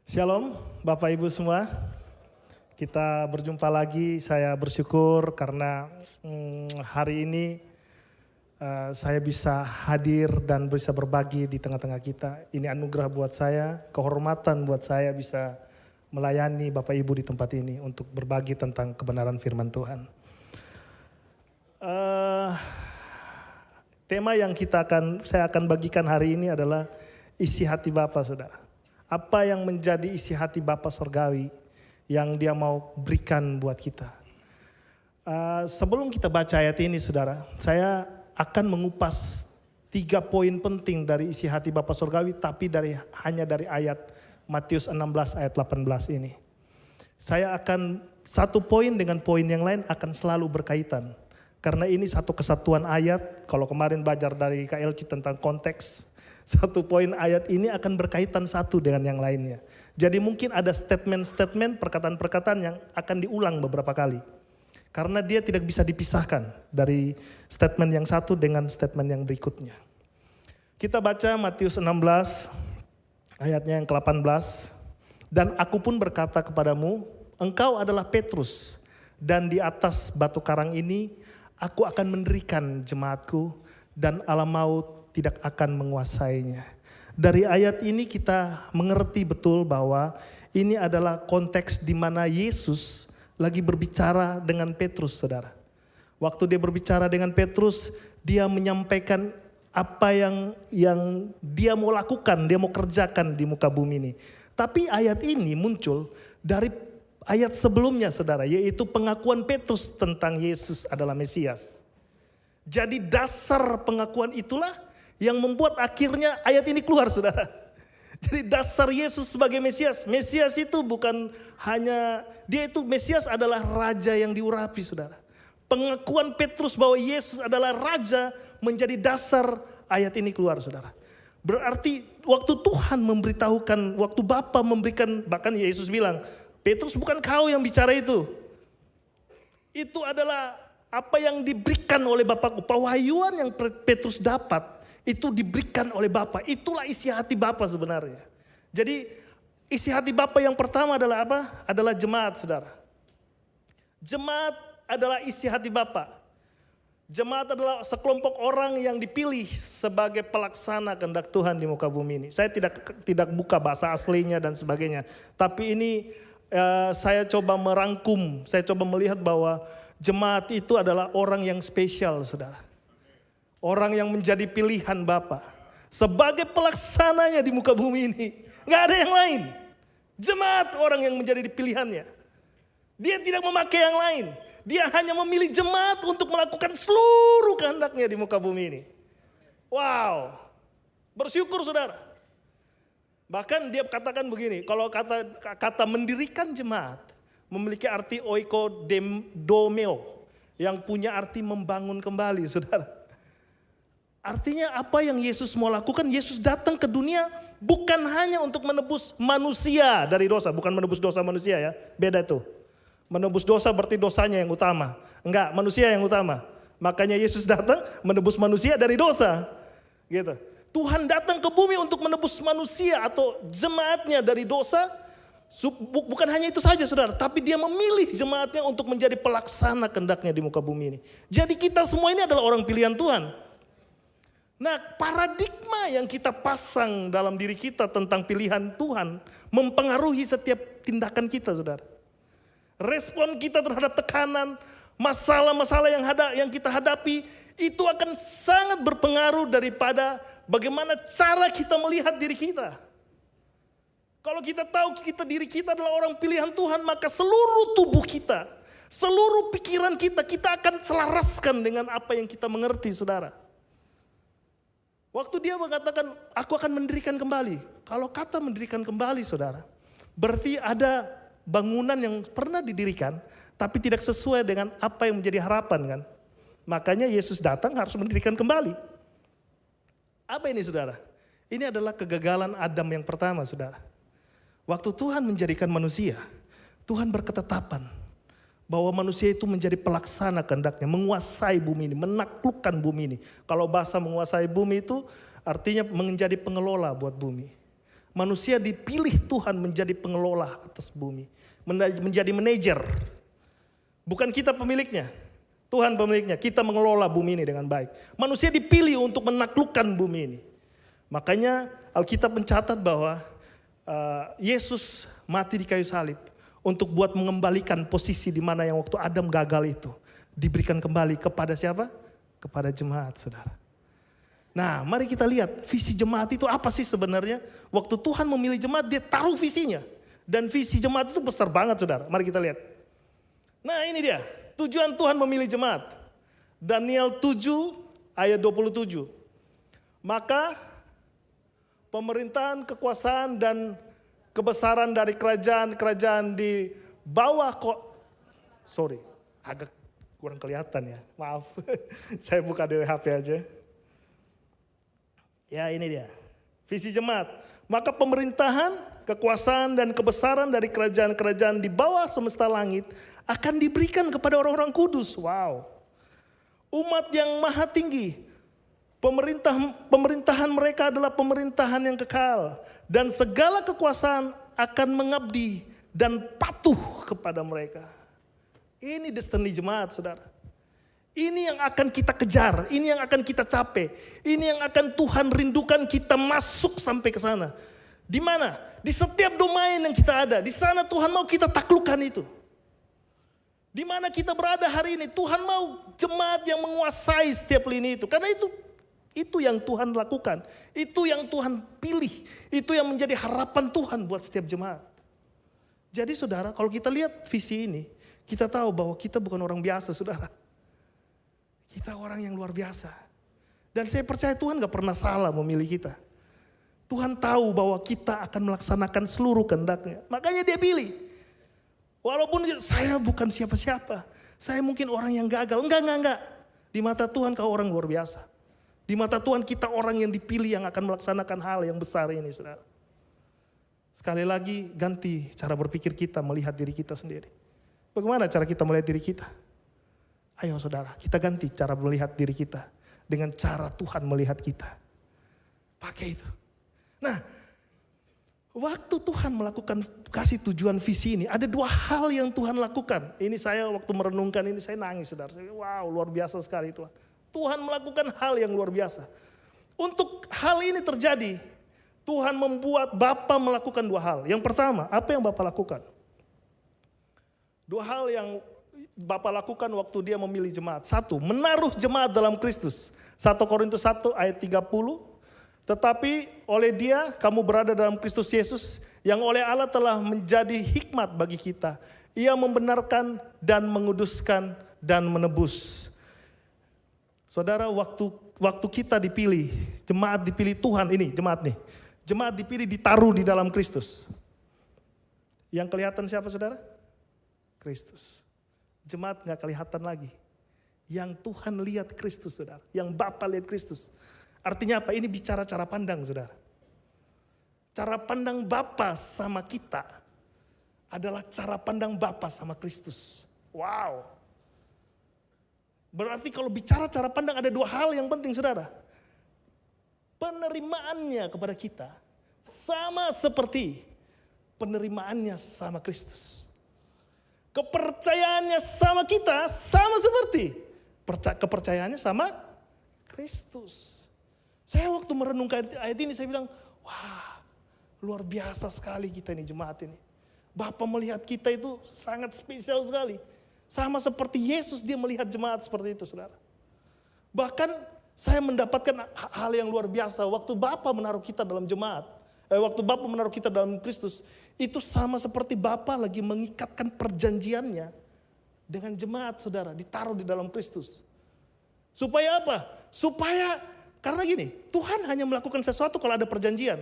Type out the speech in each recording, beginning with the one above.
Shalom Bapak Ibu semua, kita berjumpa lagi. Saya bersyukur karena hari ini saya bisa hadir dan bisa berbagi di tengah-tengah kita. Ini anugerah buat saya, kehormatan buat saya bisa melayani Bapak Ibu di tempat ini untuk berbagi tentang kebenaran firman Tuhan. Tema yang saya akan bagikan hari ini adalah isi hati Bapa, saudara. Apa yang menjadi isi hati Bapa Sorgawi yang Dia mau berikan buat kita. Sebelum kita baca ayat ini, saudara, saya akan mengupas 3 poin penting dari isi hati Bapa Sorgawi, tapi hanya dari ayat Matius 16 ayat 18 ini. Saya akan satu poin dengan poin yang lain akan selalu berkaitan. Karena ini satu kesatuan ayat. Kalau kemarin belajar dari KLC tentang konteks, satu poin ayat ini akan berkaitan satu dengan yang lainnya. Jadi mungkin ada statement-statement, perkataan-perkataan yang akan diulang beberapa kali. Karena dia tidak bisa dipisahkan dari statement yang satu dengan statement yang berikutnya. Kita baca Matius 16 ayatnya yang ke-18. Dan aku pun berkata kepadamu, engkau adalah Petrus, dan di atas batu karang ini aku akan mendirikan jemaatku, dan alam maut tidak akan menguasainya. Dari ayat ini kita mengerti betul bahwa ini adalah konteks di mana Yesus lagi berbicara dengan Petrus, saudara. Waktu dia berbicara dengan Petrus, dia menyampaikan apa yang dia mau lakukan, dia mau kerjakan di muka bumi ini. Tapi ayat ini muncul dari ayat sebelumnya, saudara, yaitu pengakuan Petrus tentang Yesus adalah Mesias. Jadi dasar pengakuan itulah yang membuat akhirnya ayat ini keluar, saudara. Jadi dasar Yesus sebagai Mesias. Mesias itu bukan hanya, dia itu Mesias adalah raja yang diurapi, saudara. Pengakuan Petrus bahwa Yesus adalah raja menjadi dasar ayat ini keluar, saudara. Berarti waktu Tuhan memberitahukan, waktu Bapa memberikan, bahkan Yesus bilang, Petrus bukan kau yang bicara itu. Itu adalah apa yang diberikan oleh Bapakku. Pewahyuan yang Petrus dapat itu diberikan oleh Bapa. Itulah isi hati Bapa sebenarnya. Jadi isi hati Bapa yang pertama adalah apa? Adalah jemaat, saudara. Jemaat adalah isi hati Bapa. Jemaat adalah sekelompok orang yang dipilih sebagai pelaksana kehendak Tuhan di muka bumi ini. Saya tidak buka bahasa aslinya dan sebagainya. Tapi ini saya coba merangkum, saya coba melihat bahwa jemaat itu adalah orang yang spesial, saudara. Orang yang menjadi pilihan Bapa sebagai pelaksananya di muka bumi ini. Gak ada yang lain. Jemaat orang yang menjadi pilihannya. Dia tidak memakai yang lain. Dia hanya memilih jemaat untuk melakukan seluruh kehendaknya di muka bumi ini. Wow. Bersyukur, saudara. Bahkan dia katakan begini, kalau kata mendirikan jemaat memiliki arti oikodomeo, yang punya arti membangun kembali, saudara. Artinya apa yang Yesus mau lakukan, Yesus datang ke dunia bukan hanya untuk menebus manusia dari dosa, bukan menebus dosa manusia ya, beda itu. Menebus dosa berarti dosanya yang utama, enggak, manusia yang utama. Makanya Yesus datang menebus manusia dari dosa, gitu. Tuhan datang ke bumi untuk menebus manusia atau jemaatnya dari dosa. Bukan hanya itu saja, saudara, tapi dia memilih jemaatnya untuk menjadi pelaksana kehendaknya di muka bumi ini. Jadi kita semua ini adalah orang pilihan Tuhan. Nah, paradigma yang kita pasang dalam diri kita tentang pilihan Tuhan mempengaruhi setiap tindakan kita, saudara. Respon kita terhadap tekanan, masalah-masalah yang kita hadapi, itu akan sangat berpengaruh daripada bagaimana cara kita melihat diri kita. Kalau kita tahu diri kita adalah orang pilihan Tuhan, maka seluruh tubuh kita, seluruh pikiran kita akan selaraskan dengan apa yang kita mengerti, saudara. Waktu dia mengatakan, aku akan mendirikan kembali. Kalau kata mendirikan kembali, saudara, berarti ada bangunan yang pernah didirikan, tapi tidak sesuai dengan apa yang menjadi harapan, kan? Makanya Yesus datang harus mendirikan kembali. Apa ini, saudara? Ini adalah kegagalan Adam yang pertama, saudara. Waktu Tuhan menjadikan manusia, Tuhan berketetapan bahwa manusia itu menjadi pelaksana kehendaknya, menguasai bumi ini, menaklukkan bumi ini. Kalau bahasa menguasai bumi itu artinya menjadi pengelola buat bumi. Manusia dipilih Tuhan menjadi pengelola atas bumi. Menjadi manajer. Bukan kita pemiliknya. Tuhan pemiliknya. Kita mengelola bumi ini dengan baik. Manusia dipilih untuk menaklukkan bumi ini. Makanya Alkitab mencatat bahwa Yesus mati di kayu salib untuk buat mengembalikan posisi di mana yang waktu Adam gagal itu diberikan kembali kepada siapa? Kepada jemaat, saudara. Nah, mari kita lihat visi jemaat itu apa sih sebenarnya? Waktu Tuhan memilih jemaat, dia taruh visinya. Dan visi jemaat itu besar banget, saudara. Mari kita lihat. Nah, ini dia. Tujuan Tuhan memilih jemaat. Daniel 7 ayat 27. Maka pemerintahan, kekuasaan, dan kebesaran dari kerajaan-kerajaan di bawah agak kurang kelihatan ya, maaf. Saya buka dari HP aja. Ya, ini dia. Visi jemaat. Maka pemerintahan, kekuasaan, dan kebesaran dari kerajaan-kerajaan di bawah semesta langit akan diberikan kepada orang-orang kudus. Wow. Umat yang maha tinggi. Pemerintahan mereka adalah pemerintahan yang kekal. Dan segala kekuasaan akan mengabdi dan patuh kepada mereka. Ini destiny jemaat, saudara. Ini yang akan kita kejar, ini yang akan kita capai. Ini yang akan Tuhan rindukan kita masuk sampai ke sana. Di mana? Di setiap domain yang kita ada. Di sana Tuhan mau kita taklukkan itu. Di mana kita berada hari ini, Tuhan mau jemaat yang menguasai setiap lini itu. Karena itu yang Tuhan lakukan. Itu yang Tuhan pilih. Itu yang menjadi harapan Tuhan buat setiap jemaat. Jadi saudara, kalau kita lihat visi ini, kita tahu bahwa kita bukan orang biasa, saudara. Kita orang yang luar biasa. Dan saya percaya Tuhan gak pernah salah memilih kita. Tuhan tahu bahwa kita akan melaksanakan seluruh kehendaknya. Makanya dia pilih. Walaupun saya bukan siapa-siapa. Saya mungkin orang yang gagal. Enggak. Di mata Tuhan kau orang luar biasa. Di mata Tuhan kita orang yang dipilih yang akan melaksanakan hal yang besar ini, saudara. Sekali lagi ganti cara berpikir kita melihat diri kita sendiri. Bagaimana cara kita melihat diri kita? Ayo saudara, kita ganti cara melihat diri kita dengan cara Tuhan melihat kita. Pakai itu. Nah, waktu Tuhan melakukan kasih tujuan visi ini, ada dua hal yang Tuhan lakukan. Ini saya waktu merenungkan ini saya nangis, saudara. Wow, luar biasa sekali Tuhan. Tuhan melakukan hal yang luar biasa. Untuk hal ini terjadi, Tuhan membuat Bapa melakukan dua hal. Yang pertama, apa yang Bapa lakukan? Dua hal yang Bapa lakukan waktu dia memilih jemaat. Satu, menaruh jemaat dalam Kristus. 1 Korintus 1 ayat 30. Tetapi oleh dia kamu berada dalam Kristus Yesus yang oleh Allah telah menjadi hikmat bagi kita. Ia membenarkan dan menguduskan dan menebus. Saudara, waktu kita dipilih, jemaat dipilih Tuhan ini, jemaat nih. Jemaat dipilih ditaruh di dalam Kristus. Yang kelihatan siapa saudara? Kristus. Jemaat gak kelihatan lagi. Yang Tuhan lihat Kristus saudara. Yang Bapa lihat Kristus. Artinya apa? Ini bicara cara pandang saudara. Cara pandang Bapa sama kita adalah cara pandang Bapa sama Kristus. Wow. Berarti kalau bicara cara pandang ada dua hal yang penting saudara. Penerimaannya kepada kita sama seperti penerimaannya sama Kristus. Kepercayaannya sama kita sama seperti kepercayaannya sama Kristus. Saya waktu merenungkan ayat ini saya bilang, wah luar biasa sekali kita ini jemaat ini. Bapa melihat kita itu sangat spesial sekali. Sama seperti Yesus dia melihat jemaat seperti itu saudara. Bahkan saya mendapatkan hal yang luar biasa waktu Bapa menaruh kita dalam jemaat. Waktu Bapa menaruh kita dalam Kristus. Itu sama seperti Bapa lagi mengikatkan perjanjiannya dengan jemaat saudara. Ditaruh di dalam Kristus. Supaya apa? Supaya, karena gini, Tuhan hanya melakukan sesuatu kalau ada perjanjian.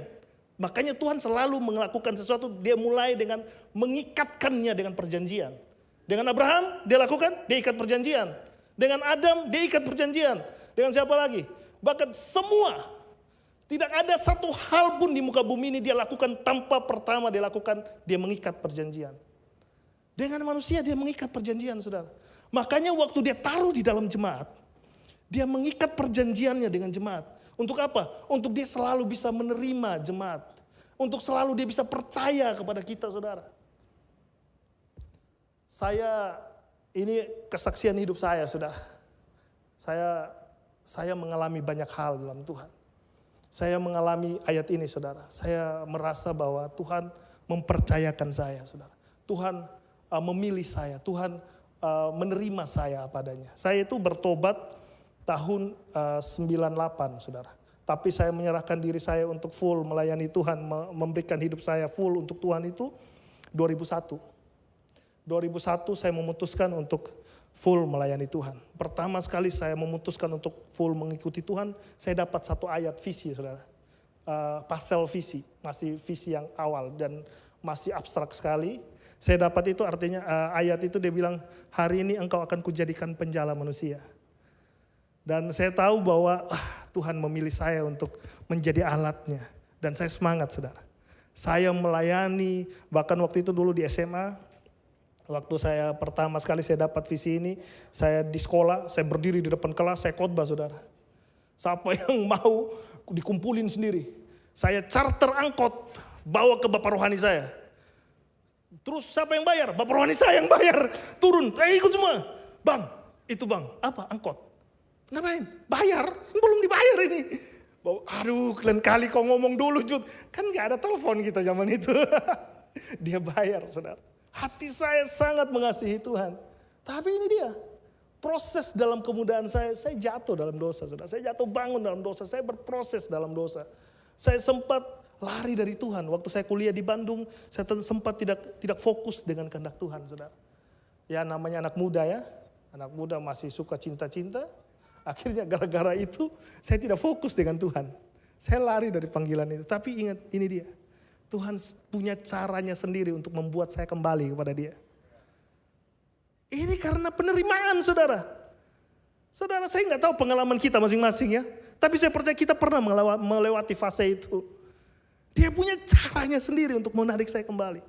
Makanya Tuhan selalu melakukan sesuatu, dia mulai dengan mengikatkannya dengan perjanjian. Dengan Abraham, dia lakukan, dia ikat perjanjian. Dengan Adam, dia ikat perjanjian. Dengan siapa lagi? Bahkan semua, tidak ada satu hal pun di muka bumi ini dia lakukan tanpa pertama dia lakukan, dia mengikat perjanjian. Dengan manusia dia mengikat perjanjian saudara. Makanya waktu dia taruh di dalam jemaat, dia mengikat perjanjiannya dengan jemaat. Untuk apa? Untuk dia selalu bisa menerima jemaat. Untuk selalu dia bisa percaya kepada kita, saudara. Ini kesaksian hidup saya, saudara. Saya mengalami banyak hal dalam Tuhan. Saya mengalami ayat ini, saudara. Saya merasa bahwa Tuhan mempercayakan saya, saudara. Tuhan memilih saya, Tuhan menerima saya apa adanya. Saya itu bertobat tahun 98, saudara. Tapi saya menyerahkan diri saya untuk full melayani Tuhan, memberikan hidup saya full untuk Tuhan itu 2001. 2001 saya memutuskan untuk full melayani Tuhan. Pertama sekali saya memutuskan untuk full mengikuti Tuhan, saya dapat satu ayat visi, saudara. Pasel visi, masih visi yang awal dan masih abstrak sekali. Saya dapat itu artinya ayat itu dia bilang, hari ini engkau akan kujadikan penjala manusia. Dan saya tahu bahwa Tuhan memilih saya untuk menjadi alatnya. Dan saya semangat, saudara. Saya melayani, bahkan waktu itu dulu di SMA, waktu saya pertama sekali saya dapat visi ini, saya di sekolah, saya berdiri di depan kelas, saya khotbah, saudara. Siapa yang mau dikumpulin sendiri. Saya charter angkot, bawa ke Bapak Rohani saya. Terus siapa yang bayar? Bapak Rohani saya yang bayar. Turun, ikut semua. Bang, itu bang, apa? Angkot. Ngapain? Bayar? Belum dibayar ini. Aduh, kalian kali kau ngomong dulu, Jud. Kan gak ada telepon kita zaman itu. Dia bayar, saudara. Hati saya sangat mengasihi Tuhan. Tapi ini dia. Proses dalam kemudaan saya jatuh dalam dosa, saudara. Saya jatuh bangun dalam dosa. Saya berproses dalam dosa. Saya sempat lari dari Tuhan. Waktu saya kuliah di Bandung, saya sempat tidak fokus dengan kehendak Tuhan, saudara. Ya namanya anak muda ya. Anak muda masih suka cinta-cinta. Akhirnya gara-gara itu saya tidak fokus dengan Tuhan. Saya lari dari panggilan itu. Tapi ingat, ini dia. Tuhan punya caranya sendiri untuk membuat saya kembali kepada dia. Ini karena penerimaan, saudara. Saudara, saya nggak tahu pengalaman kita masing-masing ya. Tapi saya percaya kita pernah melewati fase itu. Dia punya caranya sendiri untuk menarik saya kembali.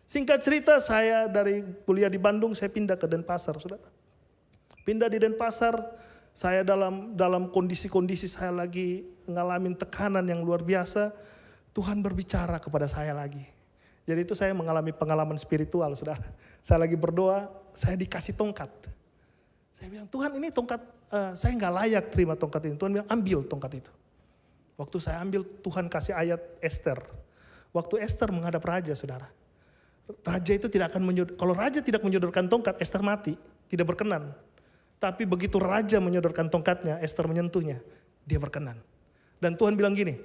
Singkat cerita, saya dari kuliah di Bandung, saya pindah ke Denpasar, saudara. Pindah di Denpasar. Saya dalam kondisi-kondisi saya lagi ngalamin tekanan yang luar biasa, Tuhan berbicara kepada saya lagi. Jadi itu saya mengalami pengalaman spiritual, saudara. Saya lagi berdoa, saya dikasih tongkat. Saya bilang, Tuhan ini tongkat, saya nggak layak terima tongkat ini. Tuhan bilang, ambil tongkat itu. Waktu saya ambil, Tuhan kasih ayat Esther. Waktu Esther menghadap raja, saudara. Raja itu tidak akan kalau raja tidak menyodorkan tongkat, Esther mati, tidak berkenan. Tapi begitu raja menyodorkan tongkatnya, Esther menyentuhnya, dia berkenan. Dan Tuhan bilang gini,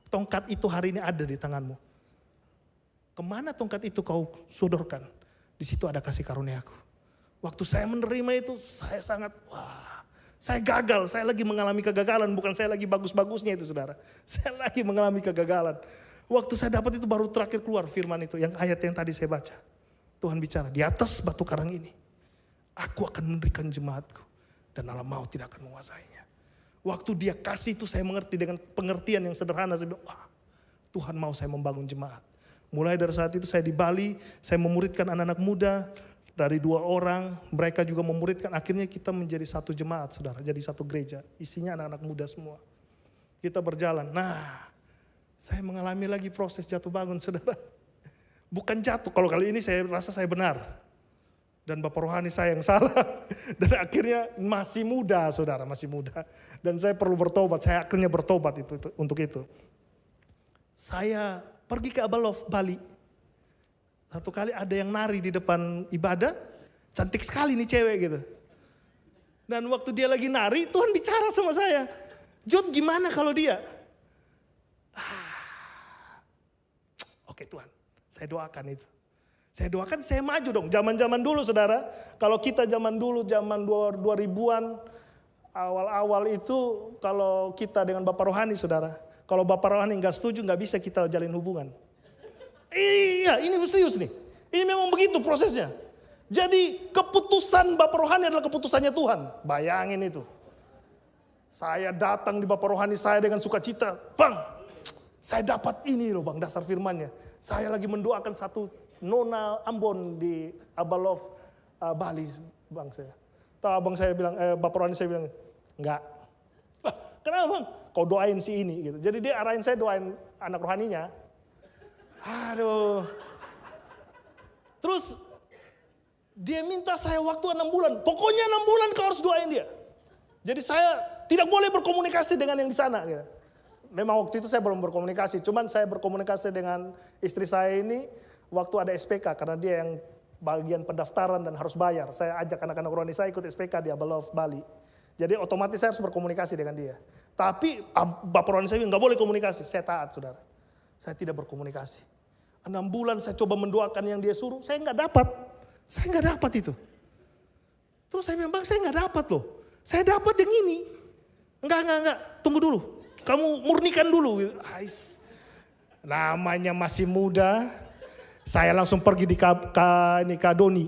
tongkat itu hari ini ada di tanganmu. Kemana tongkat itu kau sodorkan? Di situ ada kasih karuniaku. Waktu saya menerima itu, saya sangat, saya gagal. Saya lagi mengalami kegagalan, bukan saya lagi bagus-bagusnya itu, saudara. Saya lagi mengalami kegagalan. Waktu saya dapat itu baru terakhir keluar firman itu, yang ayat yang tadi saya baca. Tuhan bicara, di atas batu karang ini, aku akan memberikan jemaatku dan alam maut tidak akan menguasainya. Waktu dia kasih itu saya mengerti dengan pengertian yang sederhana. Saya bilang, Tuhan mau saya membangun jemaat. Mulai dari saat itu saya di Bali, saya memuridkan anak-anak muda. Dari 2 orang, mereka juga memuridkan. Akhirnya kita menjadi satu jemaat, saudara. Jadi satu gereja, isinya anak-anak muda semua. Kita berjalan. Nah, saya mengalami lagi proses jatuh bangun, saudara. Bukan jatuh, kalau kali ini saya rasa saya benar. Dan Bapak Rohani saya yang salah. Dan akhirnya masih muda, saudara, masih muda. Dan saya perlu bertobat, saya akhirnya bertobat untuk itu. Saya pergi ke Abalov, Bali. Satu kali ada yang nari di depan ibadah, cantik sekali nih cewek gitu. Dan waktu dia lagi nari, Tuhan bicara sama saya. Jod, gimana kalau dia? Oke Tuhan, saya doakan itu. Saya doakan saya maju dong. Zaman-zaman dulu saudara, kalau kita zaman dulu, zaman 2000-an, awal-awal itu kalau kita dengan Bapak Rohani saudara, kalau Bapak Rohani nggak setuju nggak bisa kita jalin hubungan. Iya, ini serius nih. Ini memang begitu prosesnya. Jadi keputusan Bapak Rohani adalah keputusannya Tuhan. Bayangin itu. Saya datang di Bapak Rohani saya dengan sukacita. Bang, saya dapat ini loh bang, dasar firmannya. Saya lagi mendoakan satu nona Ambon di Abalov, Bali, bang saya. Tahu abang saya bilang, Bapak Rohani saya bilang, enggak. Kenapa bang? Kau doain si ini gitu. Jadi dia arahin saya doain anak rohaninya. Aduh. Terus dia minta saya waktu 6 bulan. Pokoknya 6 bulan kau harus doain dia. Jadi saya tidak boleh berkomunikasi dengan yang di sana. Gitu. Memang waktu itu saya belum berkomunikasi. Cuman saya berkomunikasi dengan istri saya ini waktu ada SPK. Karena dia yang bagian pendaftaran dan harus bayar. Saya ajak anak-anak rohani saya ikut SPK di Abelov Bali. Jadi otomatis saya harus berkomunikasi dengan dia. Tapi Bapak rohani saya nggak boleh komunikasi. Saya taat, saudara. Saya tidak berkomunikasi. 6 bulan saya coba mendoakan yang dia suruh. Saya nggak dapat. Saya nggak dapat itu. Terus saya bilang, Bang, saya nggak dapat loh. Saya dapat yang ini. Enggak. Tunggu dulu. Kamu murnikan dulu. Ais. Namanya masih muda. Saya langsung pergi di Kadoni.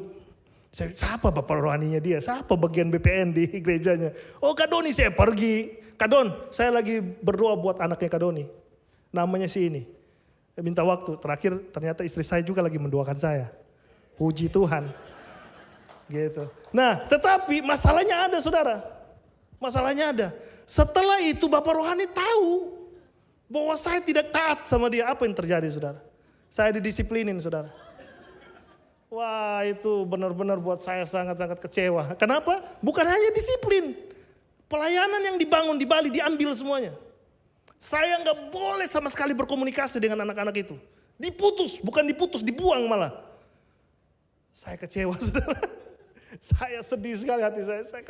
Siapa bapak rohaninya dia? Siapa bagian BPN di gerejanya? Oh, Kadoni, saya pergi. Kadon, saya lagi berdoa buat anaknya Kadoni. Namanya si ini. Minta waktu. Terakhir ternyata istri saya juga lagi mendoakan saya. Puji Tuhan. Gitu. Nah, tetapi masalahnya ada, saudara. Masalahnya ada. Setelah itu Bapak rohani tahu bahwa saya tidak taat sama dia. Apa yang terjadi, saudara? Saya didisiplinin, saudara. Wah, itu benar-benar buat saya sangat-sangat kecewa. Kenapa? Bukan hanya disiplin. Pelayanan yang dibangun di Bali diambil semuanya. Saya nggak boleh sama sekali berkomunikasi dengan anak-anak itu. Diputus, bukan diputus, dibuang malah. Saya kecewa, saudara. Saya sedih sekali hati saya. Saya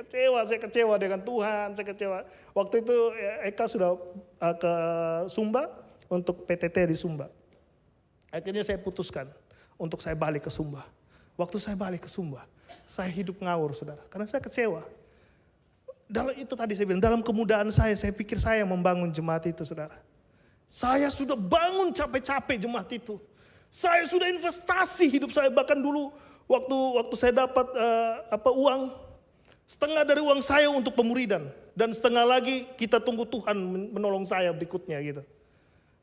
kecewa dengan Tuhan, saya kecewa. Waktu itu Eka sudah ke Sumba untuk PTT di Sumba. Akhirnya saya putuskan untuk saya balik ke Sumba. Waktu saya balik ke Sumba, saya hidup ngawur, saudara. Karena saya kecewa. Dalam itu tadi saya bilang, dalam kemudaan saya pikir saya membangun jemaat itu, saudara. Saya sudah bangun capek-capek jemaat itu. Saya sudah investasi hidup saya, bahkan dulu waktu saya dapat uang, setengah dari uang saya untuk pemuridan dan setengah lagi kita tunggu Tuhan menolong saya berikutnya gitu.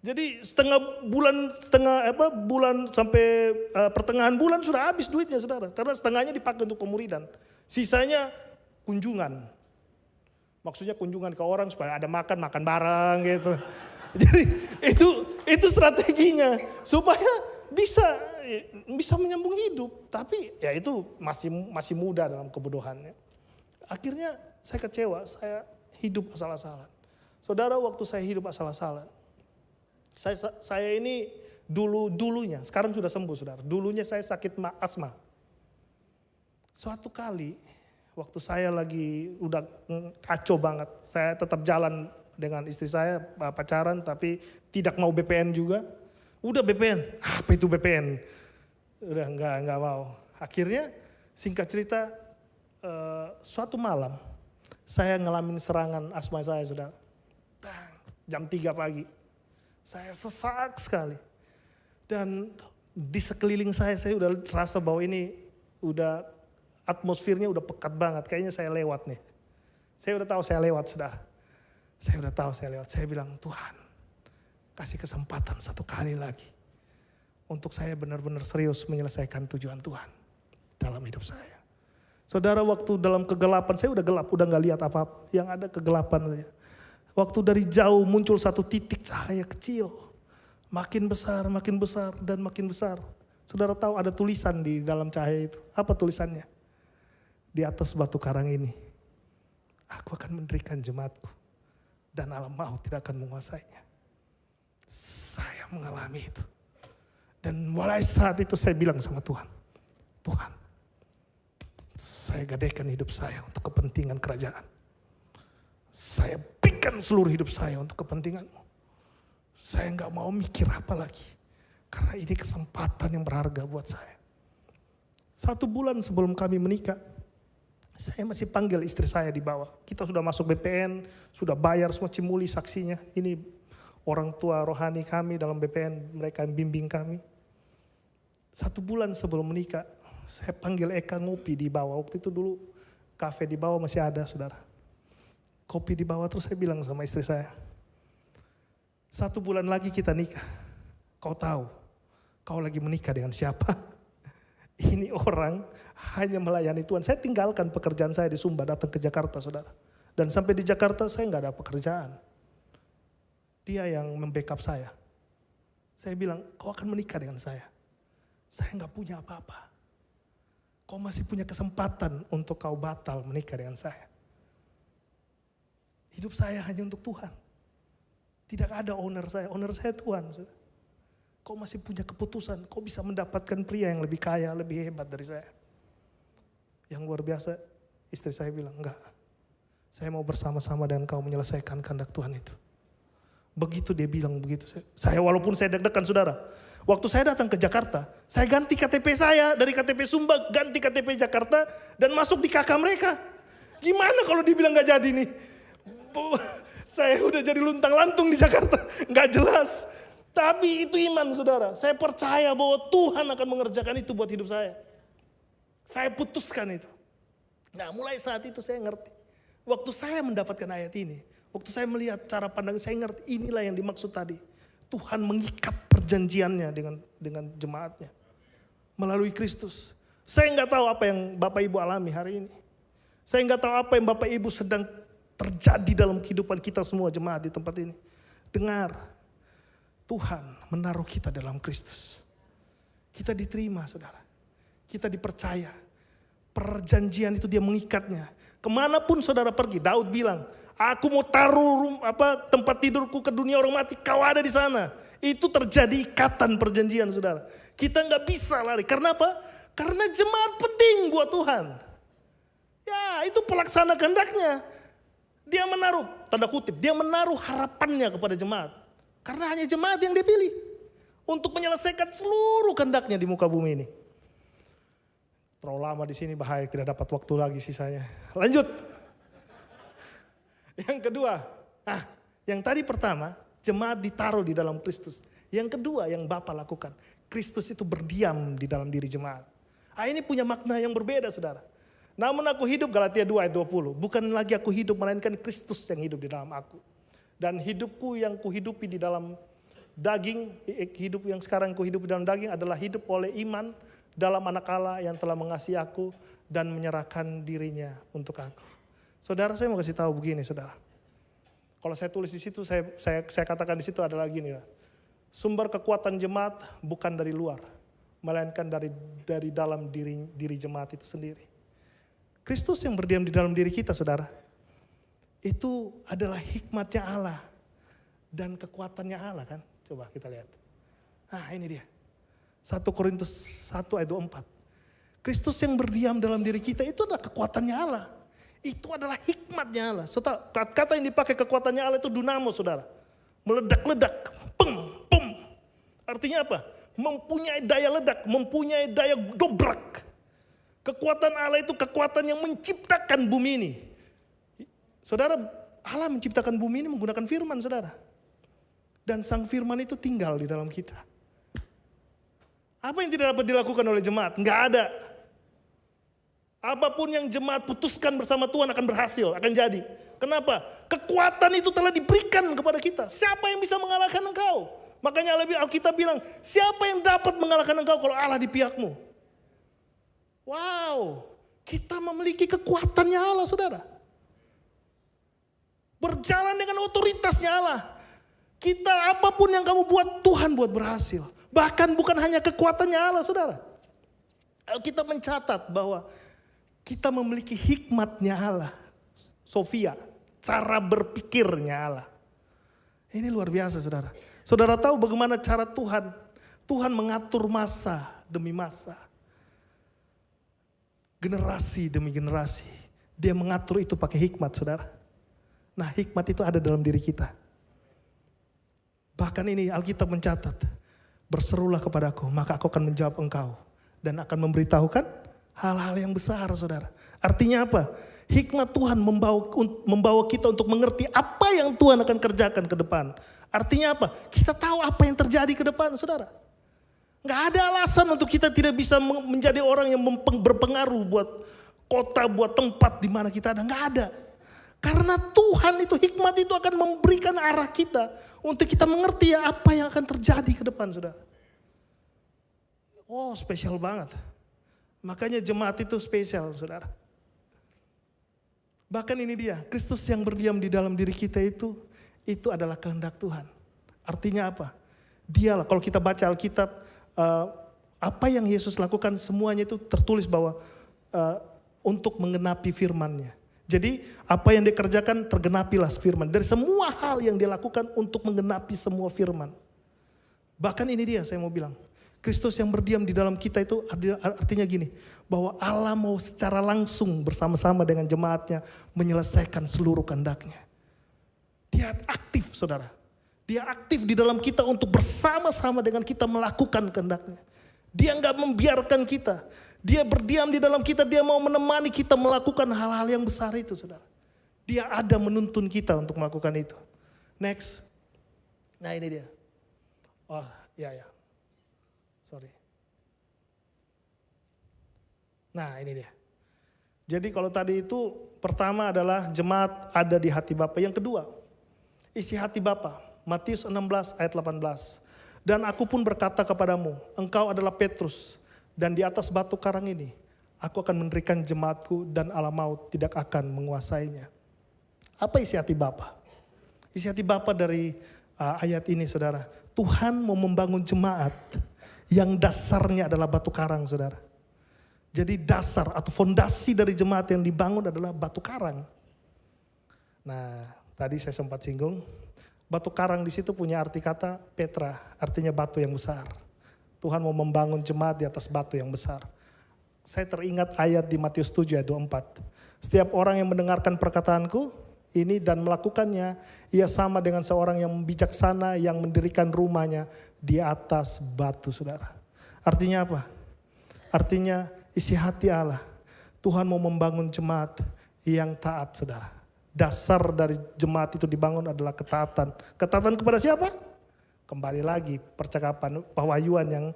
Jadi setengah bulan sampai pertengahan bulan sudah habis duitnya, saudara. Karena setengahnya dipakai untuk pemuridan, sisanya kunjungan. Maksudnya kunjungan ke orang supaya ada makan bareng gitu. Jadi itu strateginya supaya bisa menyambung hidup, tapi ya itu masih muda dalam kebodohannya. Akhirnya saya kecewa, saya hidup asal-asalan. Saudara, waktu saya hidup asal-asalan, saya ini dulunya, sekarang sudah sembuh, saudara. Dulunya saya sakit asma. Suatu kali waktu saya lagi udah kacau banget, saya tetap jalan dengan istri saya pacaran, tapi tidak mau BPN juga. Udah BPN, apa itu BPN? Udah enggak mau. Akhirnya singkat cerita, suatu malam saya ngalamin serangan asma saya, saudara. Jam 3 pagi. Saya sesak sekali. Dan di sekeliling saya udah rasa bahwa ini udah atmosfernya udah pekat banget. Kayaknya saya lewat nih. Saya udah tahu saya lewat, saudara. Saya udah tahu saya lewat. Saya bilang, Tuhan, kasih kesempatan satu kali lagi untuk saya benar-benar serius menyelesaikan tujuan Tuhan dalam hidup saya. Saudara, waktu dalam kegelapan, saya udah gelap, udah gak lihat apa-apa. Yang ada kegelapan saja. Waktu dari jauh muncul satu titik cahaya kecil. Makin besar, dan makin besar. Saudara tahu ada tulisan di dalam cahaya itu. Apa tulisannya? Di atas batu karang ini, aku akan mendirikan jemaatku. Dan alam maut tidak akan menguasainya. Saya mengalami itu. Dan mulai saat itu saya bilang sama Tuhan, Tuhan, saya gadaikan hidup saya untuk kepentingan kerajaan. Saya berikan seluruh hidup saya untuk kepentingan-Mu. Saya gak mau mikir apa lagi. Karena ini kesempatan yang berharga buat saya. 1 bulan sebelum kami menikah, saya masih panggil istri saya di bawah. Kita sudah masuk BPN, sudah bayar semua, Cimuli saksinya. Ini orang tua rohani kami dalam BPN, mereka yang bimbing kami. 1 bulan sebelum menikah, saya panggil Eka ngopi di bawah. Waktu itu dulu kafe di bawah masih ada, saudara. Kopi di bawah, terus saya bilang sama istri saya, 1 bulan lagi kita nikah. Kau tahu, kau lagi menikah dengan siapa? Ini orang hanya melayani Tuhan. Saya tinggalkan pekerjaan saya di Sumba, datang ke Jakarta, saudara. Dan sampai di Jakarta saya gak ada pekerjaan. Dia yang membackup saya. Saya bilang, kau akan menikah dengan saya. Saya nggak punya apa-apa. Kau masih punya kesempatan untuk kau batal menikah dengan saya. Hidup saya hanya untuk Tuhan. Tidak ada owner saya Tuhan. Kau masih punya keputusan, kau bisa mendapatkan pria yang lebih kaya, lebih hebat dari saya. Yang luar biasa, istri saya bilang, enggak. Saya mau bersama-sama dengan kau menyelesaikan kehendak Tuhan itu. Begitu dia bilang begitu. Saya walaupun saya deg-degan saudara. Waktu saya datang ke Jakarta, saya ganti KTP saya dari KTP Sumba, ganti KTP Jakarta dan masuk di KK mereka. Gimana kalau dibilang gak jadi nih? Saya udah jadi luntang-lantung di Jakarta, gak jelas. Tapi itu iman saudara. Saya percaya bahwa Tuhan akan mengerjakan itu buat hidup saya. Saya putuskan itu. Nah mulai saat itu saya ngerti. Waktu saya mendapatkan ayat ini, waktu saya melihat cara pandang, saya ngerti inilah yang dimaksud tadi. Tuhan mengikat perjanjiannya dengan jemaatnya. Melalui Kristus. Saya nggak tahu apa yang Bapak Ibu alami hari ini. Saya nggak tahu apa yang Bapak Ibu sedang terjadi dalam kehidupan kita semua jemaat di tempat ini. Dengar, Tuhan menaruh kita dalam Kristus. Kita diterima saudara. Kita dipercaya. Perjanjian itu dia mengikatnya. Kemanapun saudara pergi, Daud bilang, aku mau taruh tempat tidurku ke dunia orang mati, kau ada di sana. Itu terjadi ikatan perjanjian saudara. Kita nggak bisa lari. Karena apa? Karena jemaat penting buat Tuhan. Ya itu pelaksana kehendaknya. Dia menaruh, tanda kutip, dia menaruh harapannya kepada jemaat. Karena hanya jemaat yang dia pilih. Untuk menyelesaikan seluruh kehendaknya di muka bumi ini. Terlalu lama di sini bahaya, tidak dapat waktu lagi sisanya. Lanjut. Yang kedua, yang tadi pertama, jemaat ditaruh di dalam Kristus. Yang kedua yang Bapa lakukan, Kristus itu berdiam di dalam diri jemaat. Ini punya makna yang berbeda saudara. Namun aku hidup, Galatia 2 ayat 20. Bukan lagi aku hidup, melainkan Kristus yang hidup di dalam aku. Dan hidupku yang kuhidupi di dalam daging, hidup yang sekarang kuhidupi di dalam daging adalah hidup oleh iman dalam anak Allah yang telah mengasihi aku dan menyerahkan dirinya untuk aku. Saudara, saya mau kasih tahu begini saudara. Kalau saya tulis di situ, saya katakan di situ adalah gini. Sumber kekuatan jemaat bukan dari luar, melainkan dari dalam diri jemaat itu sendiri. Kristus yang berdiam di dalam diri kita saudara. Itu adalah hikmatnya Allah dan kekuatannya Allah kan. Coba kita lihat. Ini dia. 1 Korintus 1 ayat 24. Kristus yang berdiam dalam diri kita itu adalah kekuatannya Allah. Itu adalah hikmatnya Allah. Kata yang dipakai kekuatannya Allah itu dunamo saudara. Meledak-ledak. Peng, pem. Artinya apa? Mempunyai daya ledak, mempunyai daya dobrak. Kekuatan Allah itu kekuatan yang menciptakan bumi ini. Saudara, Allah menciptakan bumi ini menggunakan firman saudara. Dan sang firman itu tinggal di dalam kita. Apa yang tidak dapat dilakukan oleh jemaat? Enggak ada. Apapun yang jemaat putuskan bersama Tuhan akan berhasil, akan jadi. Kenapa? Kekuatan itu telah diberikan kepada kita. Siapa yang bisa mengalahkan engkau? Makanya Alkitab bilang, siapa yang dapat mengalahkan engkau kalau Allah di pihakmu? Wow, kita memiliki kekuatannya Allah saudara. Berjalan dengan otoritasnya Allah. Kita apapun yang kamu buat, Tuhan buat berhasil. Bahkan bukan hanya kekuatannya Allah saudara. Kita mencatat bahwa kita memiliki hikmatnya Allah. Sofia, cara berpikirnya Allah. Ini luar biasa saudara. Saudara tahu bagaimana cara Tuhan mengatur masa demi masa. Generasi demi generasi. Dia mengatur itu pakai hikmat saudara. Nah hikmat itu ada dalam diri kita. Bahkan ini Alkitab mencatat. Berserulah kepadaku, maka aku akan menjawab engkau. Dan akan memberitahukan hal-hal yang besar saudara. Artinya apa? Hikmat Tuhan membawa kita untuk mengerti apa yang Tuhan akan kerjakan ke depan. Artinya apa? Kita tahu apa yang terjadi ke depan saudara. Gak ada alasan untuk kita tidak bisa menjadi orang yang berpengaruh buat kota, buat tempat di mana kita ada. Gak ada. Karena Tuhan itu, hikmat itu akan memberikan arah kita untuk kita mengerti apa yang akan terjadi ke depan saudara. Oh spesial banget. Makanya jemaat itu spesial saudara. Bahkan ini dia, Kristus yang berdiam di dalam diri kita itu adalah kehendak Tuhan. Artinya apa? Dialah, kalau kita baca Alkitab, apa yang Yesus lakukan semuanya itu tertulis bahwa untuk menggenapi firman-Nya. Jadi apa yang dia kerjakan tergenapilah firman. Dari semua hal yang dia lakukan untuk menggenapi semua firman. Bahkan ini dia saya mau bilang. Kristus yang berdiam di dalam kita itu artinya gini. Bahwa Allah mau secara langsung bersama-sama dengan jemaatnya menyelesaikan seluruh kehendak-Nya. Dia aktif saudara. Dia aktif di dalam kita untuk bersama-sama dengan kita melakukan kehendak-Nya. Dia enggak membiarkan kita. Dia berdiam di dalam kita, dia mau menemani kita melakukan hal-hal yang besar itu saudara. Dia ada menuntun kita untuk melakukan itu. Next. Nah ini dia. Oh ya. Sorry. Nah ini dia. Jadi kalau tadi itu pertama adalah jemaat ada di hati Bapa. Yang kedua, isi hati Bapa. Matius 16 ayat 18. Dan aku pun berkata kepadamu, engkau adalah Petrus. Dan di atas batu karang ini, aku akan mendirikan jemaatku dan alam maut tidak akan menguasainya. Apa isi hati Bapa? Isi hati Bapa dari ayat ini saudara. Tuhan mau membangun jemaat yang dasarnya adalah batu karang saudara. Jadi dasar atau fondasi dari jemaat yang dibangun adalah batu karang. Nah tadi saya sempat singgung. Batu karang di situ punya arti kata Petra, artinya batu yang besar. Tuhan mau membangun jemaat di atas batu yang besar. Saya teringat ayat di Matius 7 ayat 24. Setiap orang yang mendengarkan perkataanku ini dan melakukannya, ia sama dengan seorang yang bijaksana yang mendirikan rumahnya di atas batu saudara. Artinya apa? Artinya isi hati Allah. Tuhan mau membangun jemaat yang taat saudara. Dasar dari jemaat itu dibangun adalah ketaatan. Ketaatan kepada siapa? Kembali lagi percakapan pewahyuan yang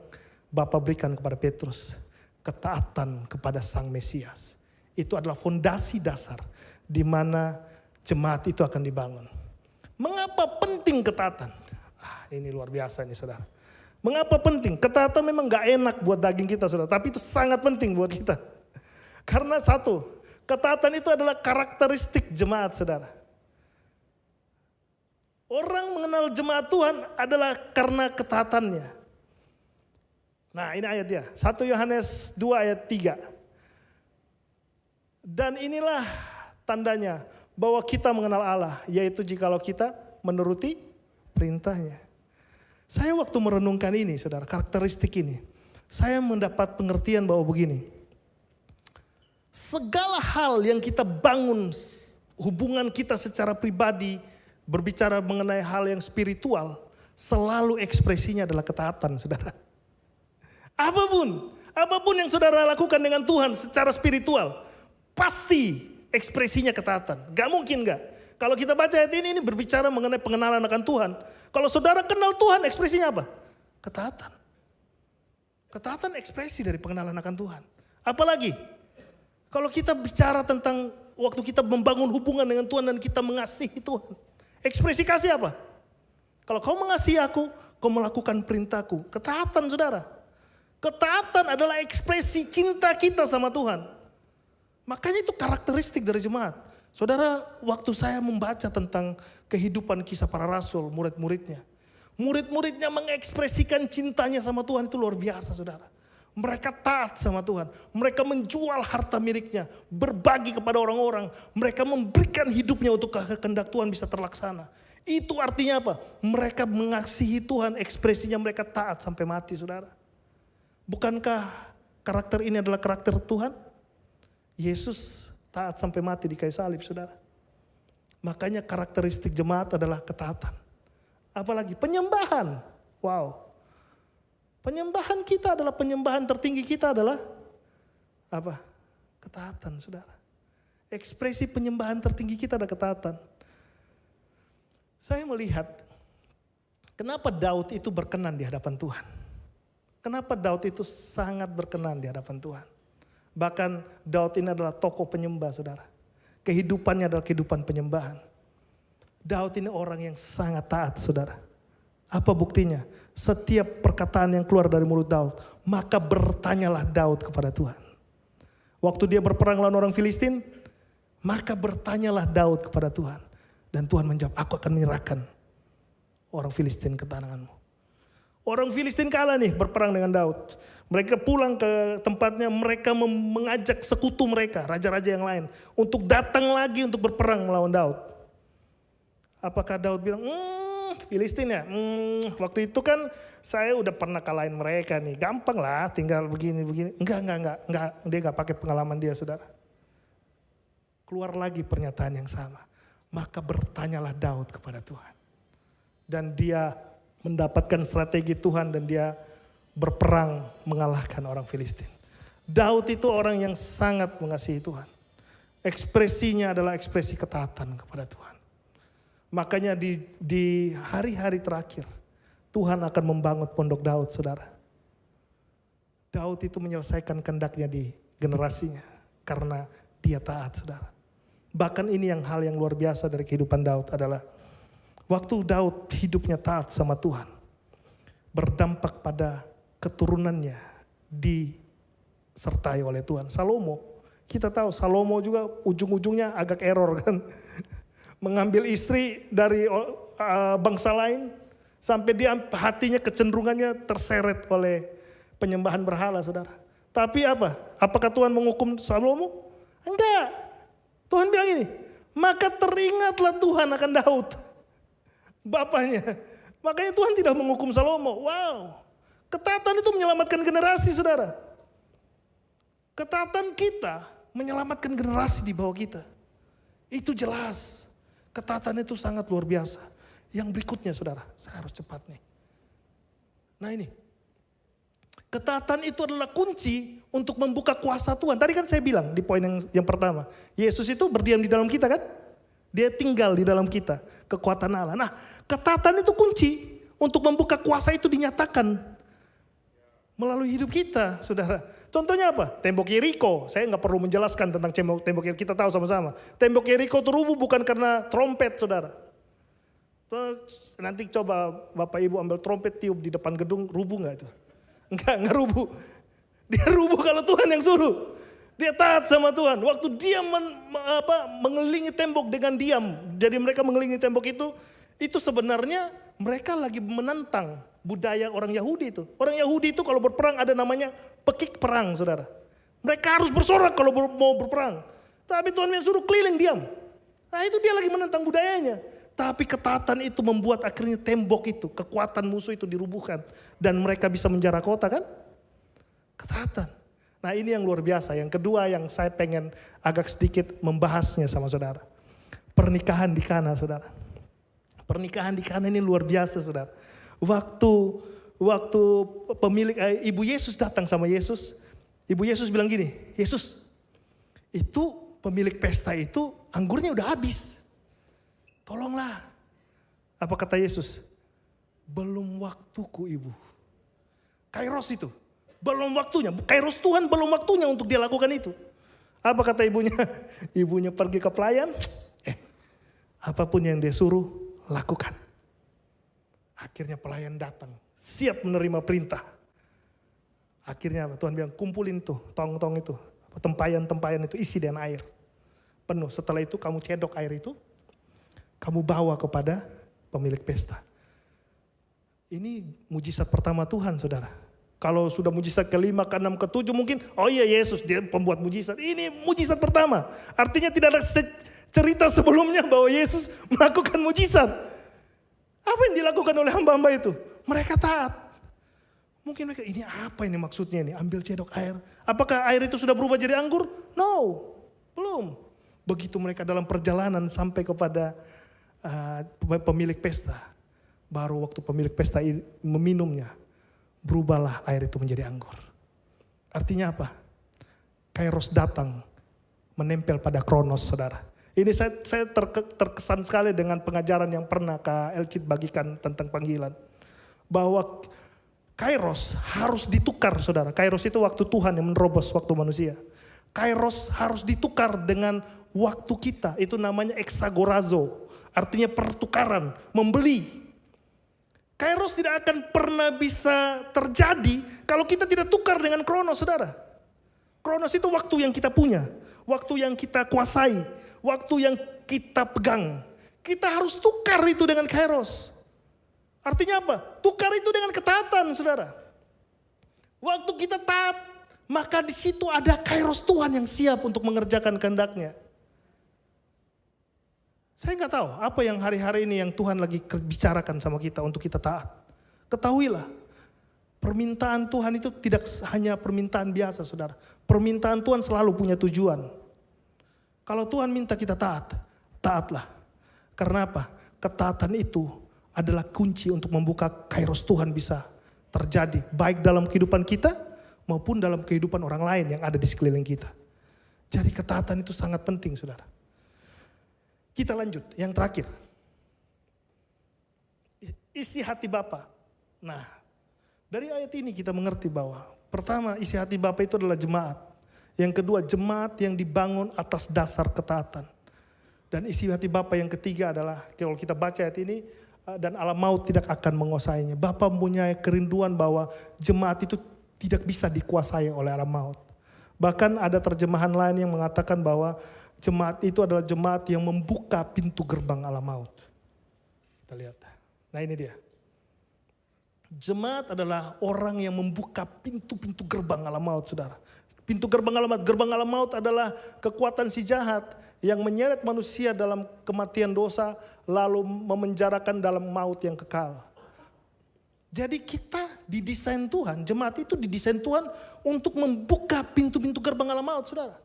Bapa berikan kepada Petrus. Ketaatan kepada Sang Mesias. Itu adalah fondasi dasar di mana jemaat itu akan dibangun. Mengapa penting ketaatan? Ini luar biasa nih saudara. Mengapa penting? Ketaatan memang gak enak buat daging kita saudara. Tapi itu sangat penting buat kita. Karena satu, ketaatan itu adalah karakteristik jemaat saudara. Orang mengenal jemaat Tuhan adalah karena ketaatannya. Nah ini ayatnya, 1 Yohanes 2 ayat 3. Dan inilah tandanya bahwa kita mengenal Allah, yaitu jikalau kita menuruti perintahnya. Saya waktu merenungkan ini saudara, karakteristik ini, saya mendapat pengertian bahwa begini. Segala hal yang kita bangun, hubungan kita secara pribadi, berbicara mengenai hal yang spiritual, selalu ekspresinya adalah ketaatan, saudara. Apapun yang saudara lakukan dengan Tuhan secara spiritual, pasti ekspresinya ketaatan. Gak mungkin gak. Kalau kita baca ayat ini berbicara mengenai pengenalan akan Tuhan. Kalau saudara kenal Tuhan, ekspresinya apa? Ketaatan. Ketaatan ekspresi dari pengenalan akan Tuhan. Apalagi, kalau kita bicara tentang waktu kita membangun hubungan dengan Tuhan dan kita mengasihi Tuhan. Ekspresi kasih apa? Kalau kau mengasihi aku, kau melakukan perintahku. Ketaatan saudara. Ketaatan adalah ekspresi cinta kita sama Tuhan. Makanya itu karakteristik dari jemaat. Saudara, waktu saya membaca tentang kehidupan kisah para rasul, murid-muridnya. Murid-muridnya mengekspresikan cintanya sama Tuhan itu luar biasa saudara. Mereka taat sama Tuhan. Mereka menjual harta miliknya. Berbagi kepada orang-orang. Mereka memberikan hidupnya untuk kehendak Tuhan bisa terlaksana. Itu artinya apa? Mereka mengasihi Tuhan. Ekspresinya mereka taat sampai mati saudara. Bukankah karakter ini adalah karakter Tuhan? Yesus taat sampai mati di kayu salib saudara. Makanya karakteristik jemaat adalah ketaatan. Apalagi penyembahan. Wow. Penyembahan kita adalah penyembahan tertinggi kita adalah apa? Ketaatan, saudara. Ekspresi penyembahan tertinggi kita adalah ketaatan. Saya melihat kenapa Daud itu berkenan di hadapan Tuhan. Kenapa Daud itu sangat berkenan di hadapan Tuhan. Bahkan Daud ini adalah tokoh penyembah, saudara. Kehidupannya adalah kehidupan penyembahan. Daud ini orang yang sangat taat, saudara. Apa buktinya? Setiap perkataan yang keluar dari mulut Daud, maka bertanyalah Daud kepada Tuhan. Waktu dia berperang lawan orang Filistin, maka bertanyalah Daud kepada Tuhan. Dan Tuhan menjawab, aku akan menyerahkan orang Filistin ke tanganmu. Orang Filistin kalah nih berperang dengan Daud. Mereka pulang ke tempatnya, mereka mengajak sekutu mereka, raja-raja yang lain, untuk datang lagi untuk berperang melawan Daud. Apakah Daud bilang, Filistin ya, waktu itu kan saya udah pernah kalahin mereka nih, gampang lah tinggal begini-begini. Enggak, dia enggak pakai pengalaman dia, saudara. Keluar lagi pernyataan yang sama. Maka bertanyalah Daud kepada Tuhan. Dan dia mendapatkan strategi Tuhan dan dia berperang mengalahkan orang Filistin. Daud itu orang yang sangat mengasihi Tuhan. Ekspresinya adalah ekspresi ketaatan kepada Tuhan. Makanya di hari-hari terakhir Tuhan akan membangun pondok Daud, saudara. Daud itu menyelesaikan kehendaknya di generasinya karena dia taat, saudara. Bahkan ini hal yang luar biasa dari kehidupan Daud adalah waktu Daud hidupnya taat sama Tuhan, berdampak pada keturunannya disertai oleh Tuhan. Salomo, kita tahu Salomo juga ujung-ujungnya agak error kan. Mengambil istri dari bangsa lain sampai dia hatinya kecenderungannya terseret oleh penyembahan berhala, saudara. Tapi apakah Tuhan menghukum Salomo? Enggak. Tuhan bilang ini, maka teringatlah Tuhan akan Daud, bapaknya. Makanya Tuhan tidak menghukum Salomo. Wow. Ketaatan itu menyelamatkan generasi, saudara. Ketaatan kita menyelamatkan generasi di bawah kita. Itu jelas. Ketaatan itu sangat luar biasa. Yang berikutnya, saudara, saya harus cepat nih. Nah ini, ketaatan itu adalah kunci untuk membuka kuasa Tuhan. Tadi kan saya bilang di poin yang pertama, Yesus itu berdiam di dalam kita kan? Dia tinggal di dalam kita, kekuatan Allah. Nah, ketaatan itu kunci untuk membuka kuasa itu dinyatakan melalui hidup kita, saudara. Contohnya apa? Tembok Yeriko. Saya nggak perlu menjelaskan tentang tembok Yeriko, kita tahu sama-sama. Tembok Yeriko itu rubuh bukan karena trompet, saudara. Nanti coba Bapak Ibu ambil trompet tiup di depan gedung, rubuh nggak itu? Enggak rubuh. Dia rubuh kalau Tuhan yang suruh. Dia taat sama Tuhan. Waktu dia mengelilingi tembok dengan diam. Jadi mereka mengelilingi tembok itu sebenarnya mereka lagi menentang budaya orang Yahudi itu. Orang Yahudi itu kalau berperang ada namanya pekik perang, saudara. Mereka harus bersorak kalau mau berperang. Tapi Tuhan yang suruh keliling diam. Nah itu dia lagi menentang budayanya. Tapi ketaatan itu membuat akhirnya tembok itu, kekuatan musuh itu dirubuhkan. Dan mereka bisa menjara kota kan? Ketaatan. Nah ini yang luar biasa. Yang kedua yang saya pengen agak sedikit membahasnya sama saudara. Pernikahan di Kana, saudara. Pernikahan di Kana ini luar biasa, saudara. Waktu pemilik Ibu Yesus datang sama Yesus. Ibu Yesus bilang gini, Yesus itu pemilik pesta itu anggurnya udah habis. Tolonglah. Apa kata Yesus? Belum waktuku, Ibu. Kairos itu. Belum waktunya. Kairos Tuhan belum waktunya untuk dia lakukan itu. Apa kata ibunya? Ibunya pergi ke pelayan. Apapun yang dia suruh, lakukan. Akhirnya pelayan datang. Siap menerima perintah. Akhirnya Tuhan bilang, kumpulin tuh tong-tong itu. Tempayan-tempayan itu isi dengan air. Penuh. Setelah itu kamu cedok air itu. Kamu bawa kepada pemilik pesta. Ini mujizat pertama Tuhan, saudara. Kalau sudah mujizat ke-5, ke-6, ke-7 mungkin, oh iya Yesus dia pembuat mujizat. Ini mujizat pertama. Artinya tidak ada cerita sebelumnya bahwa Yesus melakukan mujizat. Apa yang dilakukan oleh hamba-hamba itu? Mereka taat. Mungkin mereka, ini apa ini maksudnya ini? Ambil cedok air. Apakah air itu sudah berubah jadi anggur? No, belum. Begitu mereka dalam perjalanan sampai kepada pemilik pesta. Baru waktu pemilik pesta meminumnya, berubahlah air itu menjadi anggur. Artinya apa? Kairos datang menempel pada Kronos, saudara. Ini saya terkesan sekali dengan pengajaran yang pernah Kak Elcid bagikan tentang panggilan. Bahwa Kairos harus ditukar, saudara. Kairos itu waktu Tuhan yang menerobos waktu manusia. Kairos harus ditukar dengan waktu kita. Itu namanya exagorazo. Artinya pertukaran, membeli. Kairos tidak akan pernah bisa terjadi kalau kita tidak tukar dengan Kronos, saudara. Kronos itu waktu yang kita punya, waktu yang kita kuasai, waktu yang kita pegang. Kita harus tukar itu dengan Kairos. Artinya apa? Tukar itu dengan ketaatan, saudara. Waktu kita taat, maka di situ ada kairos Tuhan yang siap untuk mengerjakan kehendak-Nya. Saya nggak tahu apa yang hari-hari ini yang Tuhan lagi bicarakan sama kita untuk kita taat. Ketahuilah, permintaan Tuhan itu tidak hanya permintaan biasa, saudara. Permintaan Tuhan selalu punya tujuan. Kalau Tuhan minta kita taat, taatlah. Karena apa? Ketaatan itu adalah kunci untuk membuka kairos Tuhan bisa terjadi. Baik dalam kehidupan kita maupun dalam kehidupan orang lain yang ada di sekeliling kita. Jadi ketaatan itu sangat penting, saudara. Kita lanjut, yang terakhir. Isi hati Bapa. Nah, dari ayat ini kita mengerti bahwa pertama, isi hati Bapa itu adalah jemaat. Yang kedua, jemaat yang dibangun atas dasar ketaatan. Dan isi hati Bapa yang ketiga adalah, kalau kita baca ayat ini, dan alam maut tidak akan menguasainya. Bapa mempunyai kerinduan bahwa jemaat itu tidak bisa dikuasai oleh alam maut. Bahkan ada terjemahan lain yang mengatakan bahwa jemaat itu adalah jemaat yang membuka pintu gerbang alam maut. Kita lihat. Nah ini dia. Jemaat adalah orang yang membuka pintu-pintu gerbang alam maut, saudara. Pintu gerbang alam maut adalah kekuatan si jahat yang menyeret manusia dalam kematian dosa lalu memenjarakan dalam maut yang kekal. Jadi kita didesain Tuhan, jemaat itu didesain Tuhan untuk membuka pintu-pintu gerbang alam maut, saudara.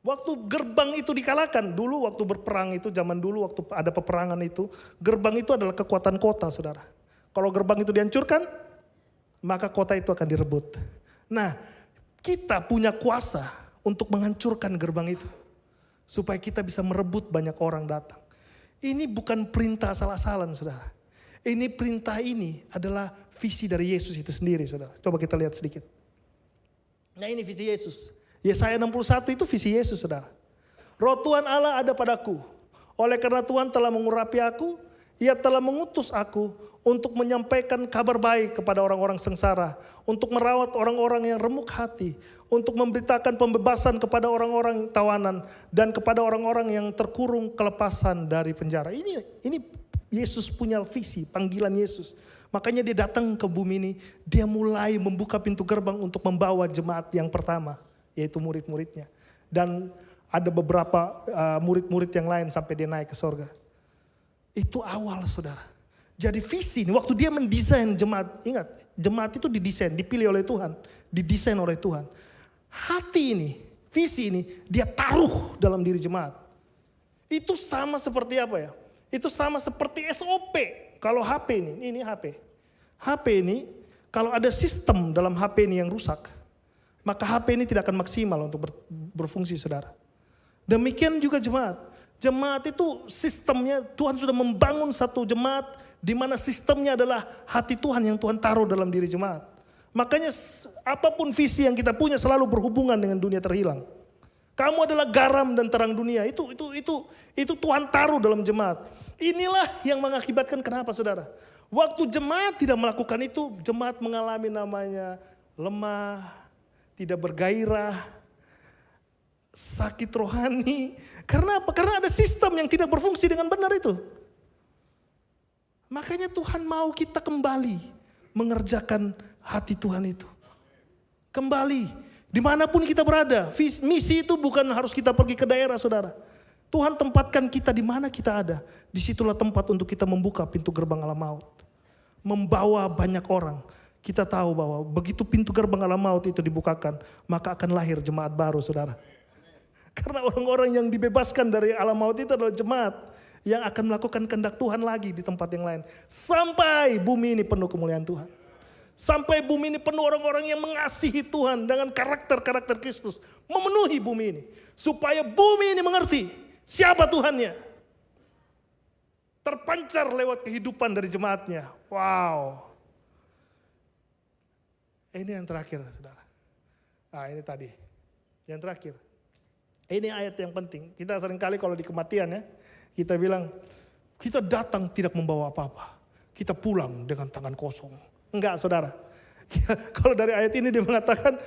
Waktu gerbang itu dikalahkan, dulu waktu berperang itu, zaman dulu waktu ada peperangan itu, gerbang itu adalah kekuatan kota, saudara. Kalau gerbang itu dihancurkan, maka kota itu akan direbut. Nah, kita punya kuasa untuk menghancurkan gerbang itu. Supaya kita bisa merebut banyak orang datang. Ini bukan perintah asal-asalan, saudara. Ini perintah ini adalah visi dari Yesus itu sendiri, saudara. Coba kita lihat sedikit. Nah ini visi Yesus. Yesaya 61 itu visi Yesus, saudara. Roh Tuhan Allah ada padaku. Oleh karena Tuhan telah mengurapi aku, Ia telah mengutus aku untuk menyampaikan kabar baik kepada orang-orang sengsara, untuk merawat orang-orang yang remuk hati, untuk memberitakan pembebasan kepada orang-orang tawanan, dan kepada orang-orang yang terkurung kelepasan dari penjara. Ini Yesus punya visi, panggilan Yesus. Makanya dia datang ke bumi ini, dia mulai membuka pintu gerbang untuk membawa jemaat yang pertama, yaitu murid-muridnya. Dan ada beberapa murid-murid yang lain sampai dia naik ke sorga. Itu awal, saudara. Jadi visi ini, waktu dia mendesain jemaat, ingat, jemaat itu didesain, dipilih oleh Tuhan, didesain oleh Tuhan. Hati ini, visi ini, dia taruh dalam diri jemaat. Itu sama seperti apa ya? Itu sama seperti SOP. Kalau HP ini HP. HP ini, kalau ada sistem dalam HP ini yang rusak, maka HP ini tidak akan maksimal untuk berfungsi, saudara. Demikian juga jemaat. Jemaat itu sistemnya, Tuhan sudah membangun satu jemaat di mana sistemnya adalah hati Tuhan yang Tuhan taruh dalam diri jemaat. Makanya apapun visi yang kita punya selalu berhubungan dengan dunia terhilang. Kamu adalah garam dan terang dunia. Itu Tuhan taruh dalam jemaat. Inilah yang mengakibatkan kenapa, saudara? Waktu jemaat tidak melakukan itu, jemaat mengalami namanya lemah, tidak bergairah, sakit rohani. Karena apa? Karena ada sistem yang tidak berfungsi dengan benar itu. Makanya Tuhan mau kita kembali mengerjakan hati Tuhan itu. Kembali, dimanapun kita berada. Misi itu bukan harus kita pergi ke daerah, saudara. Tuhan tempatkan kita di mana kita ada. Disitulah tempat untuk kita membuka pintu gerbang alam maut. Membawa banyak orang. Kita tahu bahwa begitu pintu gerbang alam maut itu dibukakan, maka akan lahir jemaat baru, saudara. Karena orang-orang yang dibebaskan dari alam maut itu adalah jemaat yang akan melakukan kehendak Tuhan lagi di tempat yang lain. Sampai bumi ini penuh kemuliaan Tuhan. Sampai bumi ini penuh orang-orang yang mengasihi Tuhan dengan karakter-karakter Kristus. Memenuhi bumi ini. Supaya bumi ini mengerti siapa Tuhannya. Terpancar lewat kehidupan dari jemaatnya. Wow. Ini yang terakhir, saudara. Ini tadi. Yang terakhir. Ini ayat yang penting. Kita seringkali kalau di kematian ya, kita bilang, kita datang tidak membawa apa-apa. Kita pulang dengan tangan kosong. Enggak, saudara. Kalau dari ayat ini dia mengatakan,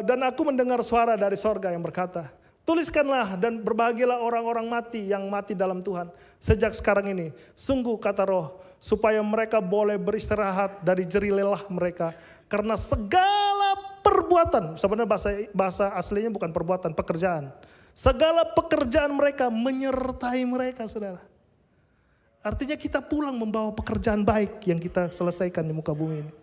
dan aku mendengar suara dari sorga yang berkata, Tuliskanlah dan berbahagialah orang-orang mati yang mati dalam Tuhan sejak sekarang ini. Sungguh kata Roh, supaya mereka boleh beristirahat dari jerih lelah mereka. Karena segala perbuatan, sebenarnya bahasa aslinya bukan perbuatan, pekerjaan. Segala pekerjaan mereka menyertai mereka, saudara. Artinya kita pulang membawa pekerjaan baik yang kita selesaikan di muka bumi ini.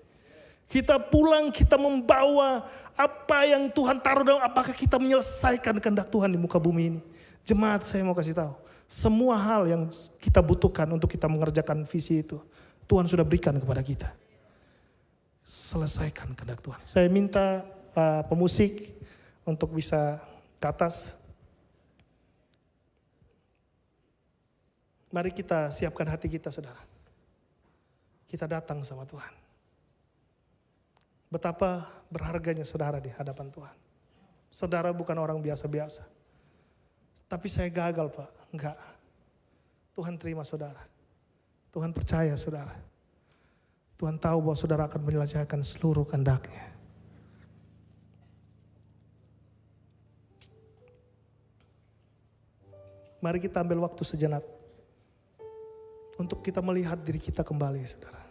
Kita pulang, kita membawa apa yang Tuhan taruh dalam, apakah kita menyelesaikan kehendak Tuhan di muka bumi ini. Jemaat, saya mau kasih tahu, semua hal yang kita butuhkan untuk kita mengerjakan visi itu, Tuhan sudah berikan kepada kita. Selesaikan kehendak Tuhan. Saya minta pemusik untuk bisa ke atas. Mari kita siapkan hati kita, saudara. Kita datang sama Tuhan. Betapa berharganya saudara di hadapan Tuhan. Saudara bukan orang biasa-biasa. Tapi saya gagal, Pak. Enggak. Tuhan terima saudara. Tuhan percaya saudara. Tuhan tahu bahwa saudara akan menyelesaikan seluruh kehendak-Nya. Mari kita ambil waktu sejenak untuk kita melihat diri kita kembali, saudara.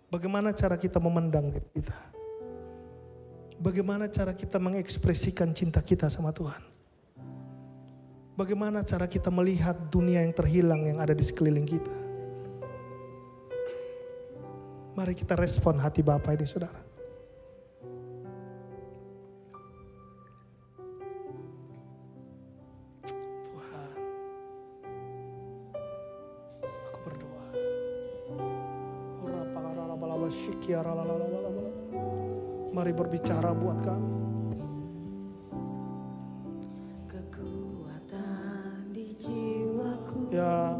Bagaimana cara kita memandang diri kita? Bagaimana cara kita mengekspresikan cinta kita sama Tuhan? Bagaimana cara kita melihat dunia yang terhilang yang ada di sekeliling kita? Mari kita respon hati Bapa ini, saudara. Tuhan, aku berdoa. Mari berbicara buat kami. Kekuatan di jiwaku, Ya,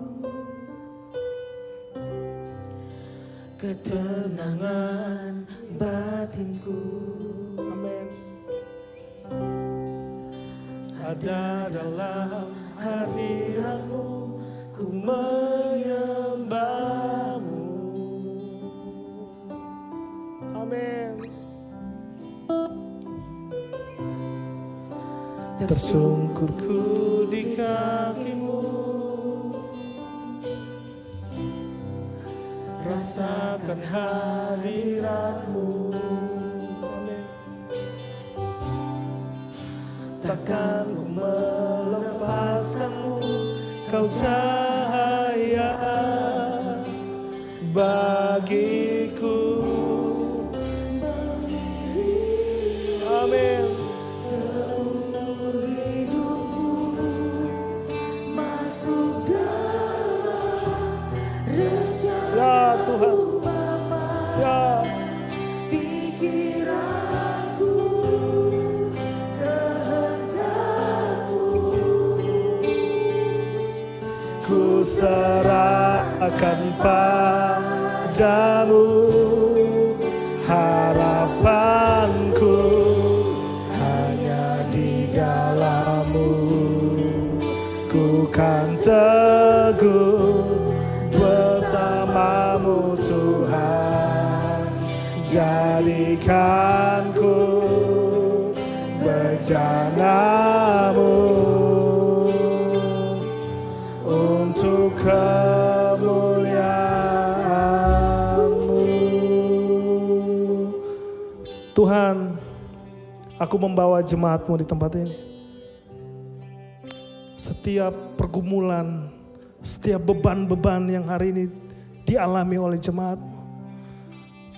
ketenangan batinku, amin. Ada dalam hadirat-Mu, ku menyembah-Mu. Amin. Tersungkurku di kaki-Mu, rasakan hadirat-Mu. Amin. Takkan ku melepaskan-Mu, Kau cahaya bagiku. Amin. seumur hidupku, masuk dalam rencana Ya Tuhan, Bapa. ya Pikiranku, kehendakku, ku serahkan padamu, harapanku hanya di dalam-Mu. Ku kan teguh bersama-Mu Tuhan, jadikanku bejana-Mu untuk kemuliaan-Mu. Tuhan, aku membawa jemaat-Mu di tempat ini. Setiap pergumulan, setiap beban-beban yang hari ini dialami oleh jemaat-Mu,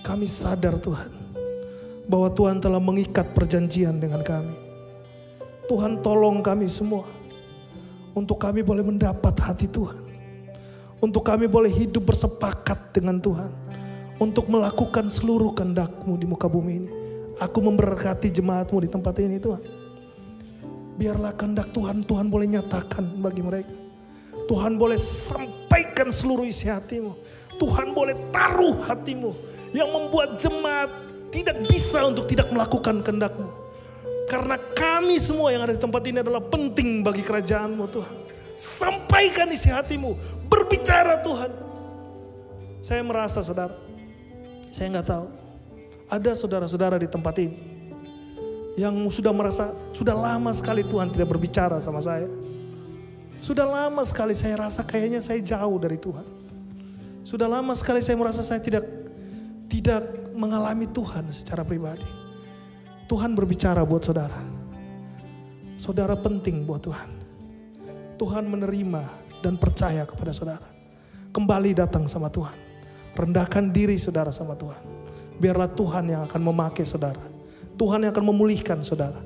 kami sadar Tuhan, bahwa Tuhan telah mengikat perjanjian dengan kami. Tuhan tolong kami semua, untuk kami boleh mendapat hati Tuhan. Untuk kami boleh hidup bersepakat dengan Tuhan. Untuk melakukan seluruh kehendak-Mu di muka bumi ini. Aku memberkati jemaat-Mu di tempat ini Tuhan. Biarlah kehendak Tuhan, Tuhan boleh nyatakan bagi mereka. Tuhan boleh sampaikan seluruh isi hati-Mu. Tuhan boleh taruh hati-Mu yang membuat jemaat tidak bisa untuk tidak melakukan kehendak-Mu. Karena kami semua yang ada di tempat ini adalah penting bagi kerajaan-Mu Tuhan. Sampaikan isi hati-Mu, berbicara Tuhan. Saya merasa saudara, saya nggak tahu, ada saudara-saudara di tempat ini Yang sudah merasa, sudah lama sekali Tuhan tidak berbicara sama saya. Sudah lama sekali saya rasa kayaknya saya jauh dari Tuhan. Sudah lama sekali saya merasa saya tidak mengalami Tuhan secara pribadi. Tuhan berbicara buat saudara. Saudara penting buat Tuhan. Tuhan menerima dan percaya kepada saudara. Kembali datang sama Tuhan. Rendahkan diri saudara sama Tuhan. Biarlah Tuhan yang akan memakai saudara. Tuhan yang akan memulihkan saudara.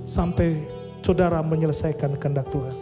Sampai saudara menyelesaikan kehendak Tuhan.